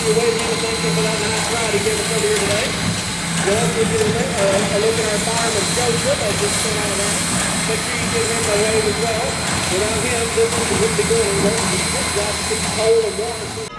you waiting anything for that nice ride he gave us over here today. We'll also get a look at our fireman Joseph as just came out of that. Make sure you give him a wave as well. Without him, this one wouldn't be going anywhere. It's just got to keep cold and warm.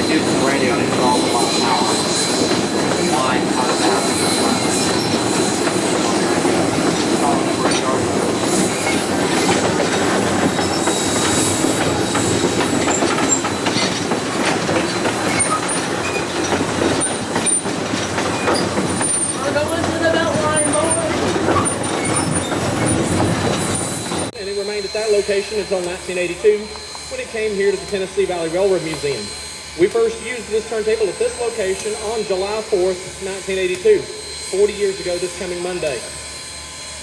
use the radio to draw a lot of power. Line out of that. And it remained at that location until 1982 when it came here to the Tennessee Valley Railroad Museum. We first used this turntable at this location on July 4th, 1982, 40 years ago this coming Monday.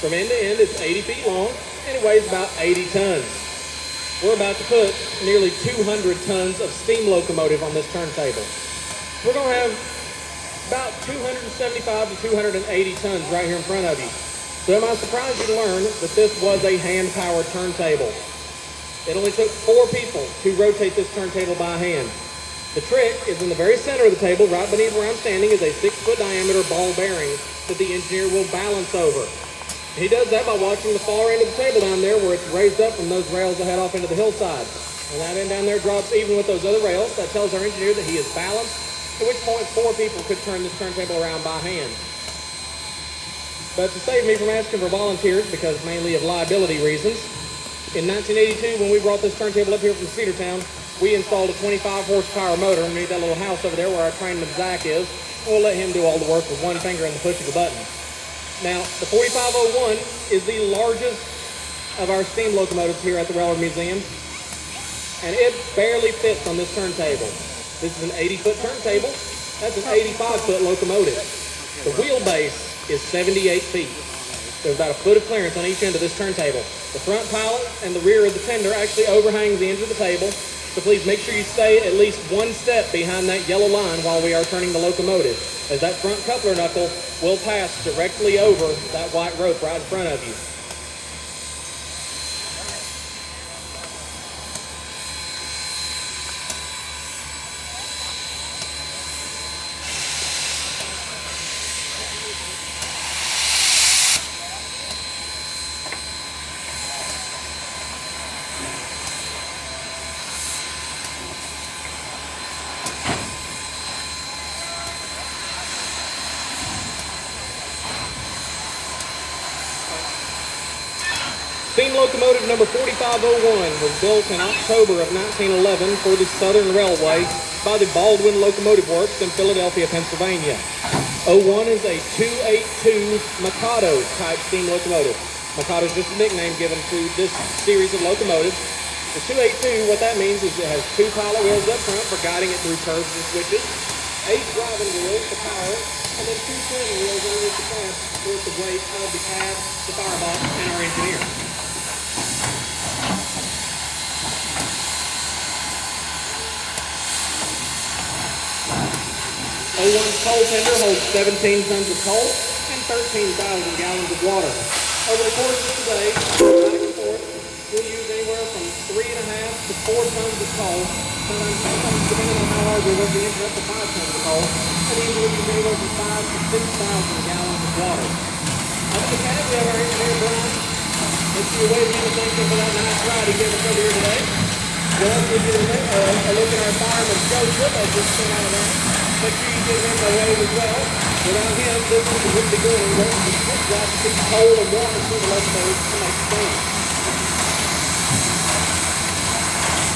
From end to end, it's 80 feet long and it weighs about 80 tons. We're about to put nearly 200 tons of steam locomotive on this turntable. We're going to have about 275 to 280 tons right here in front of you. So am I surprised you to learn that this was a hand-powered turntable. It only took 4 people to rotate this turntable by hand. The trick is in the very center of the table, right beneath where I'm standing, is a 6-foot diameter ball bearing that the engineer will balance over. He does that by watching the far end of the table down there where it's raised up from those rails that head off into the hillside. And that end down there drops even with those other rails. That tells our engineer that he is balanced, at which point 4 people could turn this turntable around by hand. But to save me from asking for volunteers, because mainly of liability reasons, in 1982 when we brought this turntable up here from Cedartown, we installed a 25 horsepower motor underneath that little house over there where our trainman Zach is. We'll let him do all the work with one finger and the push of a button. Now, the 4501 is the largest of our steam locomotives here at the Railroad Museum, and it barely fits on this turntable. This is an 80-foot turntable. That's an 85-foot locomotive. The wheelbase is 78 feet. There's about a foot of clearance on each end of this turntable. The front pilot and the rear of the tender actually overhangs the edge of the table, so please make sure you stay at least 1 step behind that yellow line while we are turning the locomotive, as that front coupler knuckle will pass directly over that white rope right in front of you. Steam locomotive number 4501 was built in October of 1911 for the Southern Railway by the Baldwin Locomotive Works in Philadelphia, Pennsylvania. 01 is a 282 Mikado type steam locomotive. Mikado is just a nickname given to this series of locomotives. The 282, what that means is it has 2 pilot wheels up front for guiding it through curves and switches, 8 driving wheels to power it, and then 2 steering wheels underneath the cab with the weight of the cab, the firebox, and our engineer. 01's coal tender holds 17 tons of coal and 13,000 gallons of water. Over the course of the day, back and forth, we'll use anywhere from 3.5 to 4 tons of coal. Sometimes depending on how hard we work the engine, up to 5 tons of coal. And even we'll use anywhere from 5 to 6,000 gallons of water. Up at the cab, we have our engineer, Brian. Make sure you wave him and thank him for that nice ride he gave us over here today. We'll also give you a look at our fireman, Joseph, as just came out of that. Make sure you give him a wave as well. Without him, this one wouldn't be doing it. We've got to keep coal and water through the locomotive to make steam.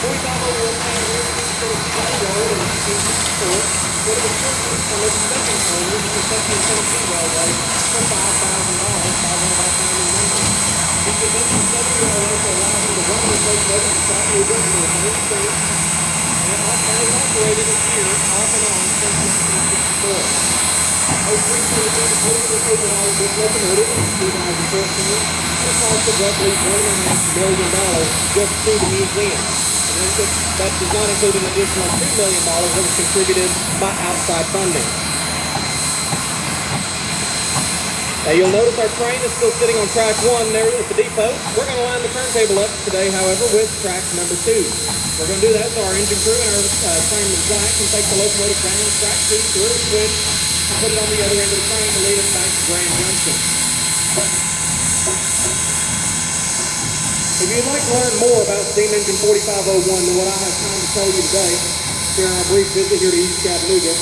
4501 has for the railroad and transport. One of the purchases from its second owner, the Kentucky and Tennessee Railway, for $5,000 by one of our family members. He convinced the Southern Railway to allow him to run this locomotive to start the original with his strength, and has operated it here off and on since 1964. Oak Creek Tennessee completely taken all of this locomotive in 2014 at a cost of roughly $1.5 million just to the museum. And that does not include an additional $2 million that was contributed by outside funding. Now you'll notice our train is still sitting on track 1 there at the depot. We're going to line the turntable up today, however, with track number 2. We're going to do that so our engine crew and our trainman Zach can take the locomotive down track 2 through a switch and put it on the other end of the train to lead us back to Grand Junction. If you'd like to learn more about steam engine 4501 than what I have time to tell you today, here on our brief visit here to East Chattanooga.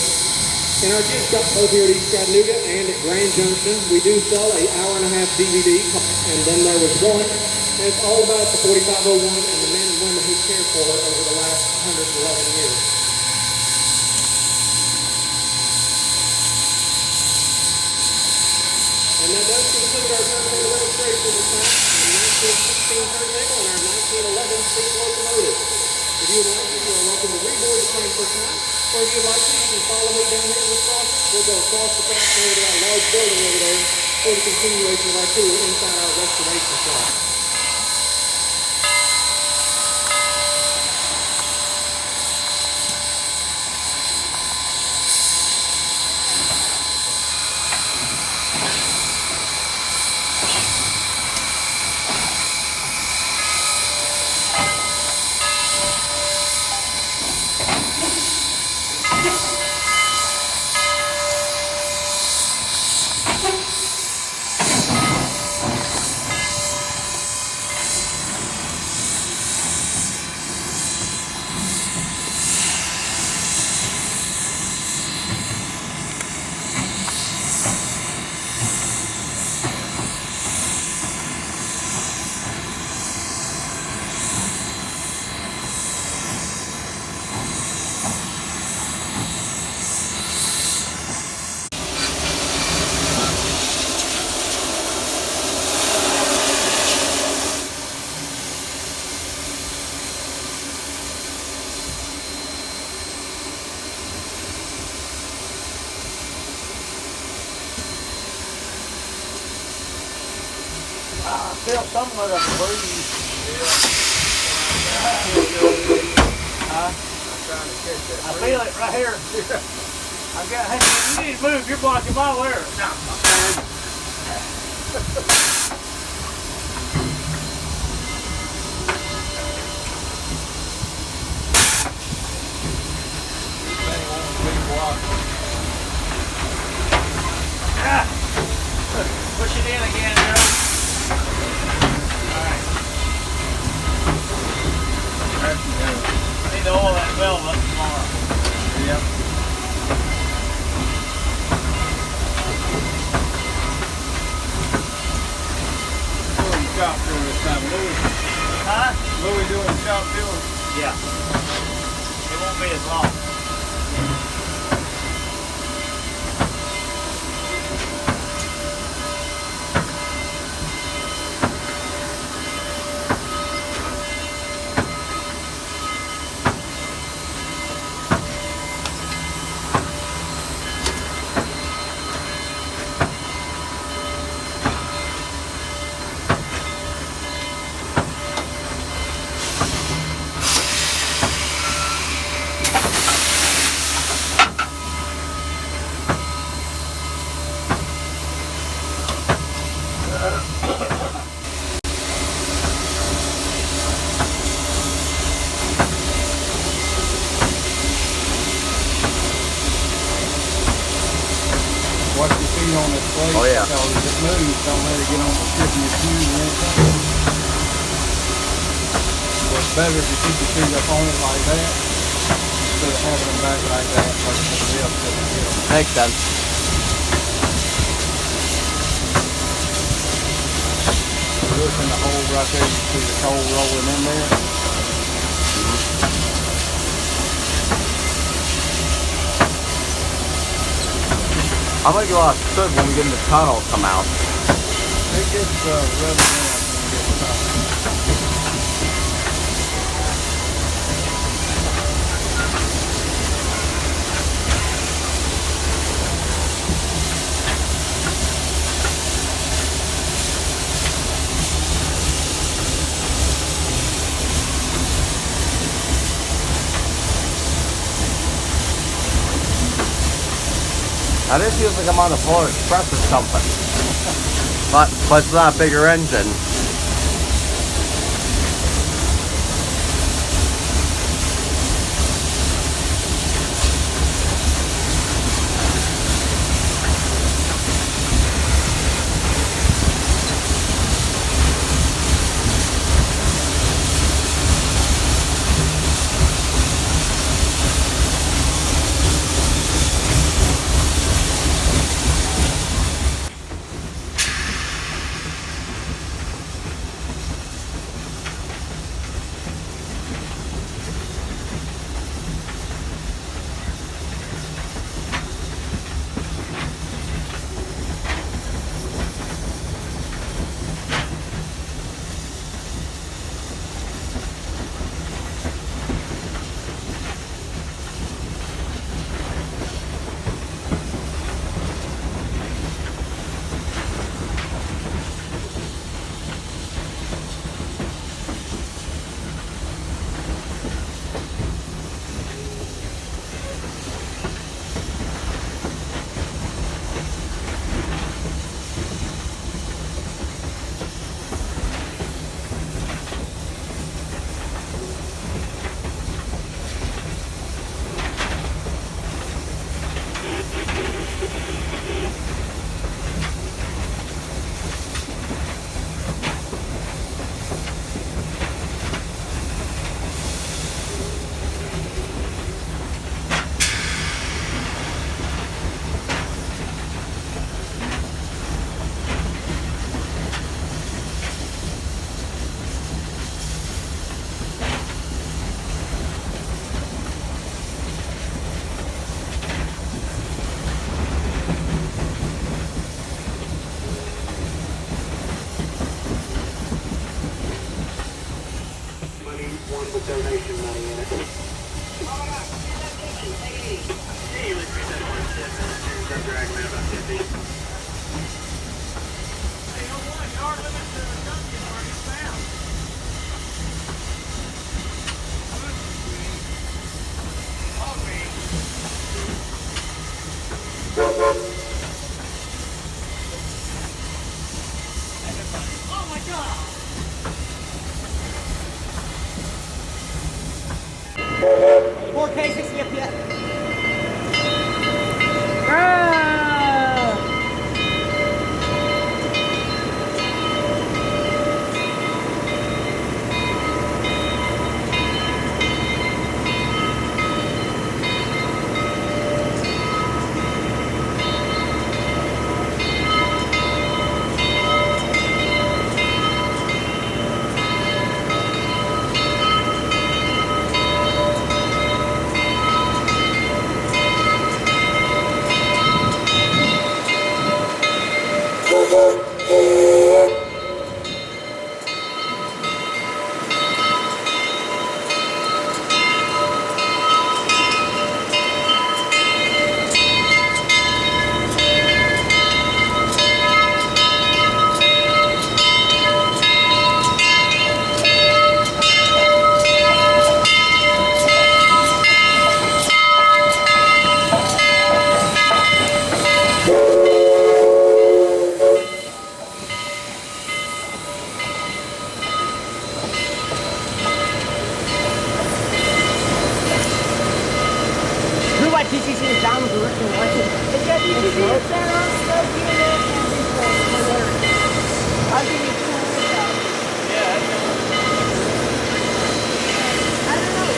In our gift shop both here at East Chattanooga and at Grand Junction, we do sell a hour-and-a-half DVD, and then there was one, and it's all about the 4501 and the men and women who cared for it over the last 111 years. And that does conclude our turntable demonstration this time, our 1916 turntable and our 1911 steam locomotive. If you would like to, you're welcome to reboard the train for tonight, or if you'd like to, you can follow me down here to the crossing. We'll go across the crossing over to that large building over there for the continuation of our tour inside our restoration shop. I feel something of a breeze. I'm trying to catch that. I feel it right here. Hey, you need to move. You're blocking my air. No, I'm good. Push it in again, Jerry. Alright. I need to oil that valve up tomorrow. Yep. Doing shop tour this time, Louis. Huh? Louis doing shop tour. Yeah. It won't be as long. Watch your feet on this plate. Oh, yeah. Because if it moves, don't let it get on the tip of your shoe or anything. So it's better if you keep your feet up on it like that instead of having them back like that, like somebody else does. Makes sense. Look in the hole right there, you see the coal rolling in there. How much you lost stood when we get in the tunnel come out? It gets rubbed down when we get the top. Now this feels like I'm on the Polar Express or something. but it's not a bigger engine. what TCC is down with the working watching. It's got TCC to stand on, so you know, I'll give you 200,000. Yeah, that's I don't know.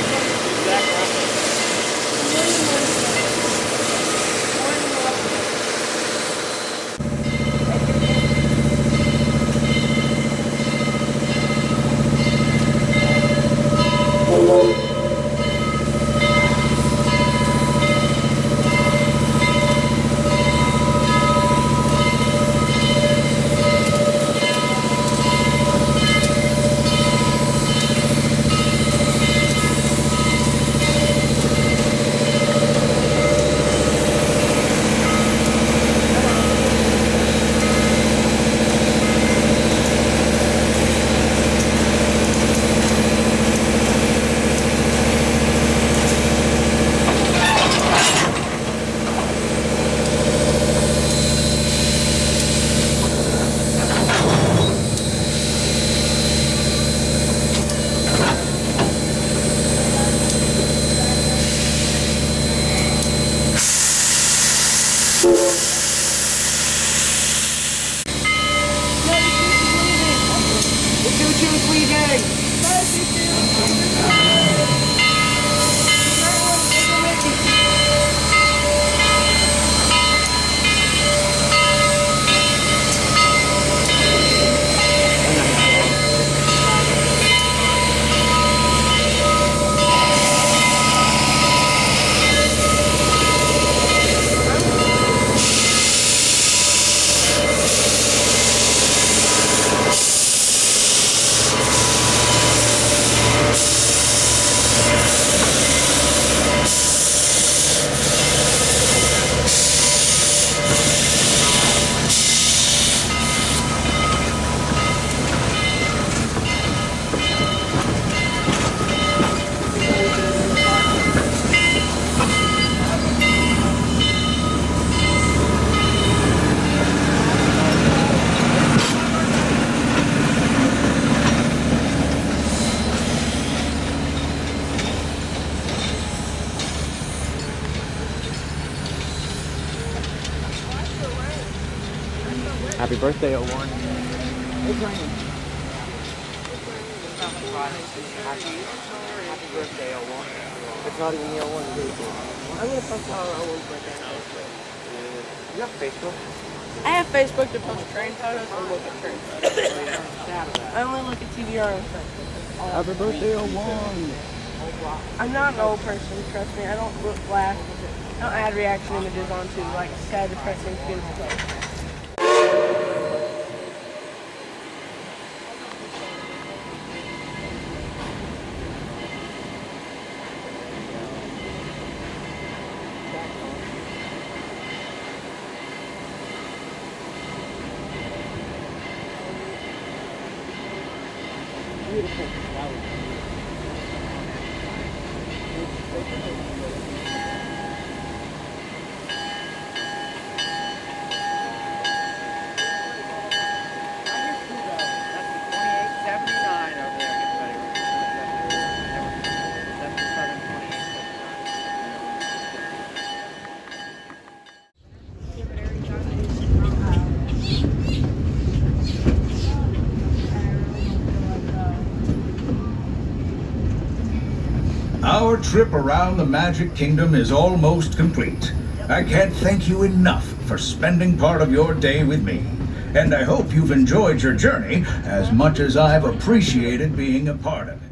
Happy birthday, 01. It's raining. Happy birthday, 01. It's not even the 01 birthday. I'm gonna post all our old birthday on Facebook. You have Facebook? I have Facebook to post train photos or look at train photos. I only look at TVRM. Happy birthday, 01. I'm not an old person, trust me. I don't look black. I don't add reaction images onto like sad, depressing things. Beautiful. Our trip around the Magic Kingdom is almost complete. I can't thank you enough for spending part of your day with me. And I hope you've enjoyed your journey as much as I've appreciated being a part of it.